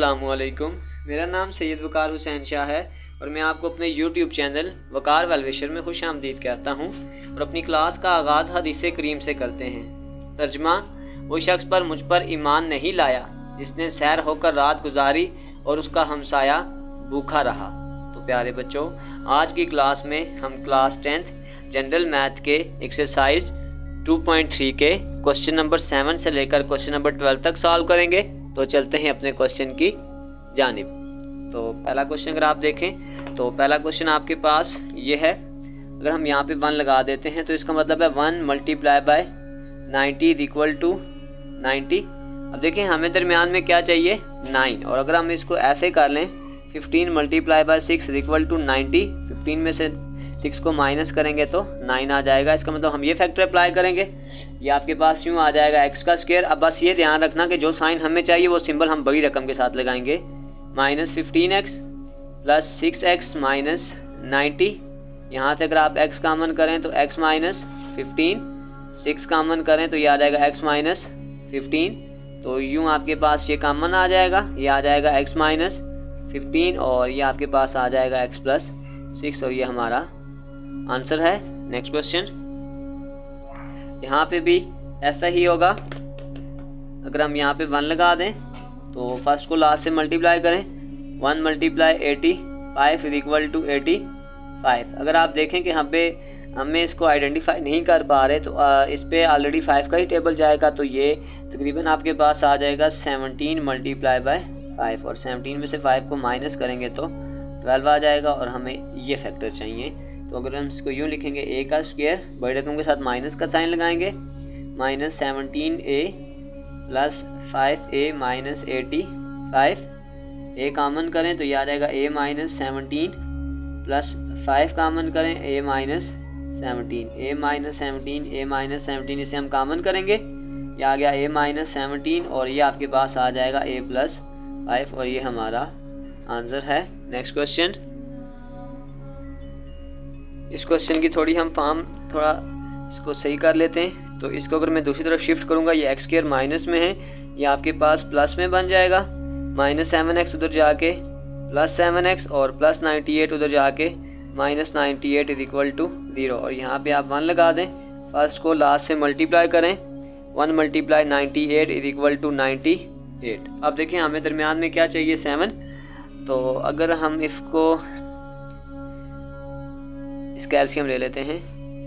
अस्सलामुअलैकुम। मेरा नाम सैयद वकार हुसैन शाह है और मैं आपको अपने YouTube चैनल वकार वेलविशर में खुश आमदीद कहता हूँ। और अपनी क्लास का आगाज़ हदीस करीम से करते हैं। तर्जमा, वो शख्स पर मुझ पर ईमान नहीं लाया जिसने सैर होकर रात गुजारी और उसका हमसाया भूखा रहा। तो प्यारे बच्चों, आज की क्लास में हम क्लास 10th जनरल मैथ के एक्सरसाइज 2.3 के क्वेश्चन नंबर 7 से लेकर क्वेश्चन नंबर 12 तक सॉल्व करेंगे। तो चलते हैं अपने क्वेश्चन की जानिब। तो पहला क्वेश्चन अगर आप देखें तो पहला क्वेश्चन आपके पास ये है। अगर हम यहाँ पे 1 लगा देते हैं तो इसका मतलब है 1 multiply by 90 is equal to 90। अब देखें हमें दरमियान में क्या चाहिए, 9। और अगर हम इसको ऐसे कर लें 15 multiply by 6 is equal to 90। 15 में से 6 को माइनस करेंगे तो 9 आ जाएगा। इसका मतलब हम ये फैक्टर अप्लाई करेंगे, ये आपके पास यूँ आ जाएगा x का स्क्वायर। अब बस ये ध्यान रखना कि जो साइन हमें चाहिए वो सिंबल हम बड़ी रकम के साथ लगाएंगे। -15x plus 6x minus 90। यहाँ से अगर आप x कामन करें तो x माइनस 15, 6 कामन करें तो ये आ जाएगा x माइनस 15। तो यूँ आपके पास ये कामन आ जाएगा, ये आ जाएगा x माइनस 15 और ये आपके पास आ जाएगा x प्लस 6 और ये हमारा आंसर है। नेक्स्ट क्वेश्चन, यहाँ पे भी ऐसा ही होगा। अगर हम यहाँ पे 1 लगा दें तो फर्स्ट को लास्ट से मल्टीप्लाई करें। 1 मल्टीप्लाई 85 इज इक्वल टू 85। अगर आप देखें कि हमें इसको आइडेंटिफाई नहीं कर पा रहे तो इस पर ऑलरेडी 5 का ही टेबल जाएगा। तो ये तकरीबन आपके पास आ जाएगा 17 मल्टीप्लाई बाय 5 और 17 में से 5 को माइनस करेंगे तो 12 आ जाएगा और हमें ये फैक्टर चाहिए। तो अगर हम इसको यूँ लिखेंगे a का स्क्वायर, बड़ी रकम के साथ माइनस का साइन लगाएंगे, -17a plus 5a minus 85। a कामन करें तो ये आ जाएगा a माइनस 17 प्लस 5 कामन करें a minus 17, a minus 17, a minus 17 इसे हम कामन करेंगे, ये आ गया a माइनस 17 और ये आपके पास आ जाएगा a प्लस 5 और ये हमारा आंसर है। नेक्स्ट क्वेश्चन, इस क्वेश्चन की थोड़ी हम फॉर्म थोड़ा इसको सही कर लेते हैं। तो इसको अगर मैं दूसरी तरफ शिफ्ट करूंगा, ये x स्क्वायर माइनस में है, ये आपके पास प्लस में बन जाएगा। -7x उधर जाके +7x और +98 उधर जाके -98 इज इक्वल टू 0 और यहाँ पे आप 1 लगा दें। फर्स्ट को लास्ट से मल्टीप्लाई करें, 1 मल्टीप्लाई 98 इज इक्वल टू 98। अब देखिए हमें दरमियान में क्या चाहिए, 7। तो अगर हम इसको इसका एलसीएम ले लेते हैं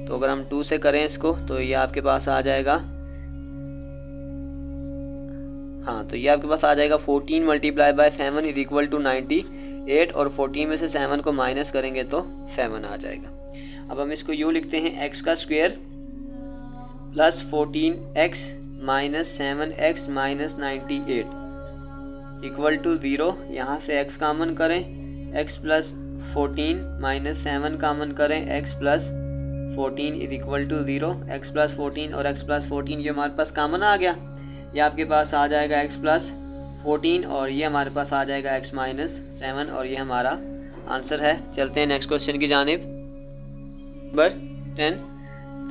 तो अगर हम 2 से करें इसको तो ये आपके पास आ जाएगा, हाँ तो ये आपके पास आ जाएगा 14 multiply by 7 is equal to 98 और 14 में से 7 को माइनस करेंगे तो 7 आ जाएगा। अब हम इसको यूँ लिखते हैं x का square plus 14x minus 7x minus 98 equal to 0। यहाँ से x कामन करें, x प्लस 14 माइनस 7 कामन करें, x plus 14 is equal to 0। x plus 14 और x प्लस 14 ये हमारे पास कामन आ गया, ये आपके पास आ जाएगा x प्लस 14 और ये हमारे पास आ जाएगा x माइनस 7 और ये हमारा आंसर है। चलते हैं नेक्स्ट क्वेश्चन की जानिब, नंबर 10।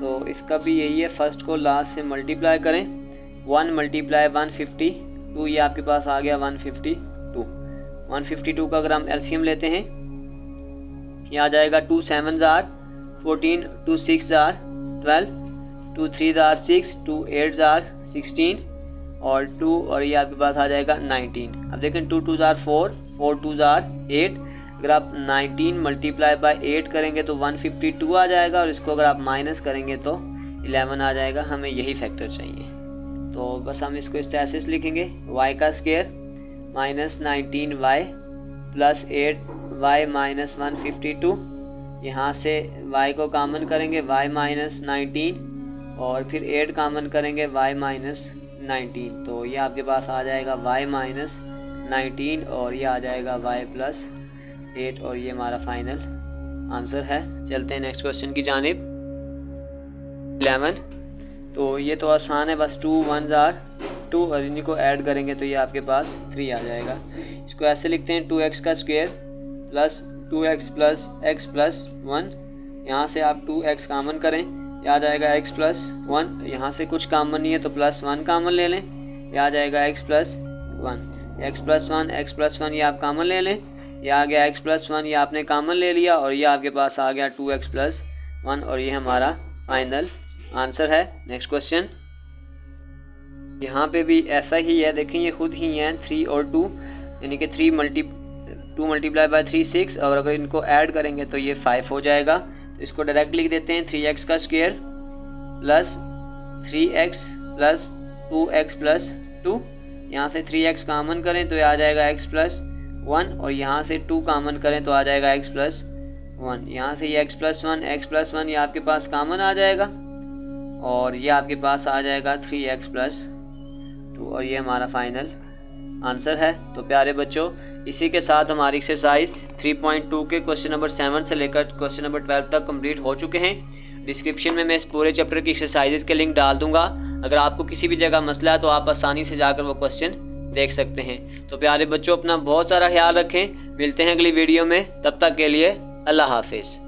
तो इसका भी यही है, फर्स्ट को लास्ट से मल्टीप्लाई करें। 1 मल्टीप्लाई 152, ये आपके पास आ गया 152। 152 का अगर हम एलसीएम लेते हैं, ये आ जाएगा 2 7s are 14, 2 6s are 12, 2 3s are 6, 2 8s are 16 और 2 और ये आपके पास आ जाएगा 19। अब देखें 2 2s are 4, 4 2s are 8। अगर आप 19 मल्टीप्लाई बाय 8 करेंगे तो 152 आ जाएगा और इसको अगर आप माइनस करेंगे तो 11 आ जाएगा। हमें यही फैक्टर चाहिए। तो बस हम इसको इस तरह से लिखेंगे, y का square minus 19y plus 8y minus 152। यहाँ से y को कामन करेंगे, y माइनस 19 और फिर 8 कामन करेंगे, y माइनस 19। तो ये आपके पास आ जाएगा y माइनस 19 और ये आ जाएगा y प्लस 8 और ये हमारा फाइनल आंसर है। चलते हैं नेक्स्ट क्वेश्चन की जानिब, 11। तो ये तो आसान है, बस 2 1s are 2 और इन्हीं को ऐड करेंगे तो ये आपके पास 3 आ जाएगा। इसको ऐसे लिखते हैं, 2x का square plus 2x plus x plus 1। यहाँ से आप 2x कामन करें, ये आ जाएगा x प्लस 1। यहाँ से कुछ कामन नहीं है तो +1 कामन ले लें, ये आ जाएगा x प्लस 1। x+1 x+1 ये आप कॉमन ले लें, ये आ गया x+1 ये आपने कॉमन ले लिया और ये आपके पास आ गया 2x+1 और ये हमारा फाइनल आंसर है। नेक्स्ट क्वेश्चन, यहाँ पे भी ऐसा ही है, देखें ये खुद ही हैं 3 और 2 यानी कि 2 मल्टीप्लाई बाय 3 6 और अगर इनको ऐड करेंगे तो ये 5 हो जाएगा। तो इसको डायरेक्ट लिख देते हैं 3x का square plus 3x plus 2x plus 2। यहाँ से 3x कॉमन करें तो ये आ जाएगा x+1 और यहाँ से 2 कॉमन करें तो आ जाएगा x+1। यहाँ से ये x+1 ये आपके पास कॉमन आ जाएगा और ये आपके पास आ जाएगा 3x+2 और ये हमारा फाइनल आंसर है। तो प्यारे बच्चों, इसी के साथ हमारी एक्सरसाइज 3.2 के क्वेश्चन नंबर 7 से लेकर क्वेश्चन नंबर 12 तक कंप्लीट हो चुके हैं। डिस्क्रिप्शन में मैं इस पूरे चैप्टर की एक्सरसाइजेज के लिंक डाल दूंगा। अगर आपको किसी भी जगह मसला है तो आप आसानी से जाकर वो क्वेश्चन देख सकते हैं। तो प्यारे बच्चों, अपना बहुत सारा ख्याल रखें। मिलते हैं अगली वीडियो में, तब तक के लिए अल्लाह हाफिज़।